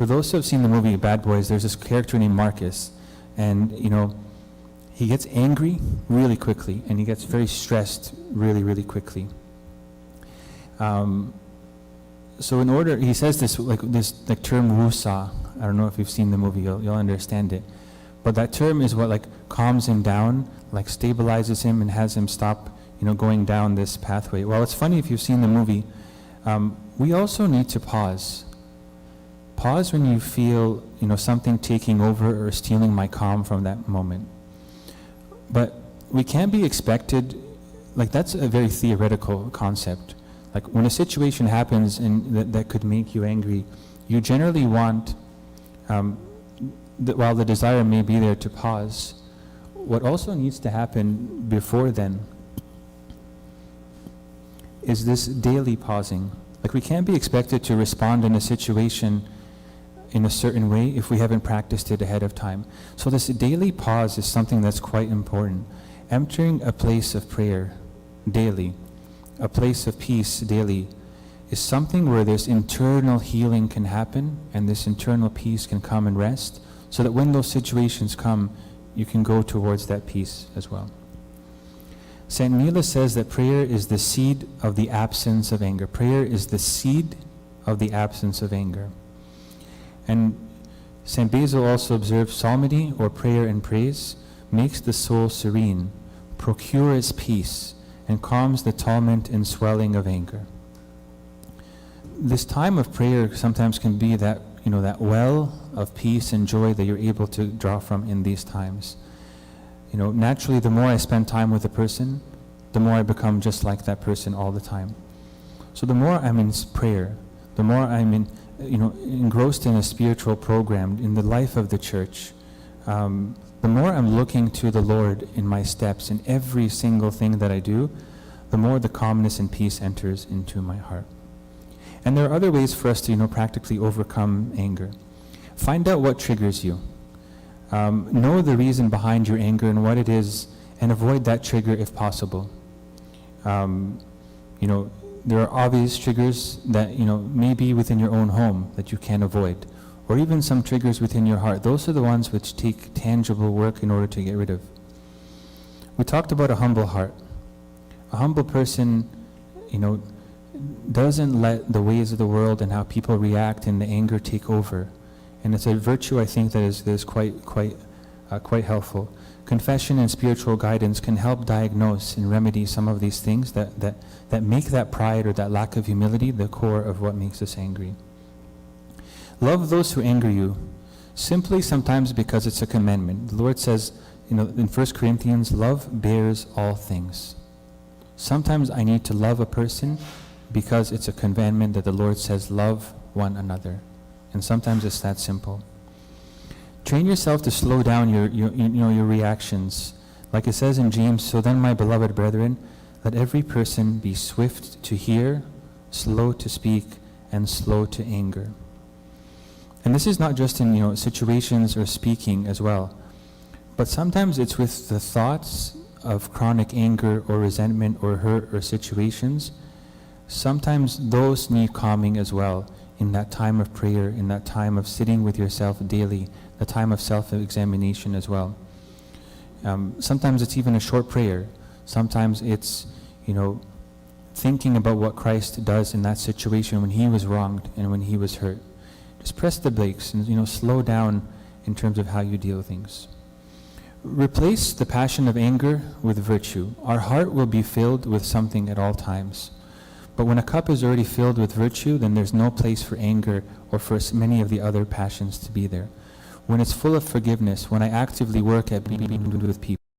For those who have seen the movie Bad Boys, there's this character named Marcus, and he gets angry really quickly, and he gets very stressed really, really quickly. So he says this term wusa. I don't know if you've seen the movie, you'll understand it. But that term is what calms him down, stabilizes him and has him stop, going down this pathway. Well, it's funny if you've seen the movie. We also need to pause. Pause when you feel, something taking over or stealing my calm from that moment. But we can't be expected, that's a very theoretical concept. When a situation happens and that could make you angry, you generally want, while the desire may be there, to pause. What also needs to happen before then is this daily pausing. We can't be expected to respond in a situation in a certain way if we haven't practiced it ahead of time. So this daily pause is something that's quite important. Entering a place of prayer daily, a place of peace daily, is something where this internal healing can happen and this internal peace can come and rest, so that when those situations come, you can go towards that peace as well. St. Mila says that prayer is the seed of the absence of anger. Prayer is the seed of the absence of anger. And St. Basil also observes psalmody, or prayer and praise, makes the soul serene, procures peace, and calms the tumult and swelling of anger. This time of prayer sometimes can be that well of peace and joy that you're able to draw from in these times. Naturally, the more I spend time with a person, the more I become just like that person all the time. So the more I'm in prayer, the more I'm engrossed in a spiritual program, in the life of the church, the more I'm looking to the Lord in my steps, in every single thing that I do, the more the calmness and peace enters into my heart. And there are other ways for us to, practically overcome anger. Find out what triggers you. Know the reason behind your anger and what it is, and avoid that trigger if possible. There are obvious triggers that, may be within your own home that you can avoid, or even some triggers within your heart. Those are the ones which take tangible work in order to get rid of. We talked about a humble heart. A humble person, doesn't let the ways of the world and how people react and the anger take over. And it's a virtue, I think, that is quite helpful. Confession and spiritual guidance can help diagnose and remedy some of these things that make that pride or that lack of humility the core of what makes us angry. Love those who anger you, simply sometimes because it's a commandment. The Lord says, in 1 Corinthians, love bears all things. Sometimes I need to love a person because it's a commandment that the Lord says, love one another. And sometimes it's that simple. Train yourself to slow down your reactions. Like it says in James, so then, my beloved brethren, let every person be swift to hear, slow to speak, and slow to anger. And this is not just in situations or speaking as well, but sometimes it's with the thoughts of chronic anger or resentment or hurt or situations. Sometimes those need calming as well in that time of prayer, in that time of sitting with yourself daily, the time of self-examination as well. Sometimes it's even a short prayer. Sometimes it's, thinking about what Christ does in that situation when he was wronged and when he was hurt. Just press the brakes and, slow down in terms of how you deal with things. Replace the passion of anger with virtue. Our heart will be filled with something at all times. But when a cup is already filled with virtue, then there's no place for anger or for many of the other passions to be there. When it's full of forgiveness, when I actively work at being with people,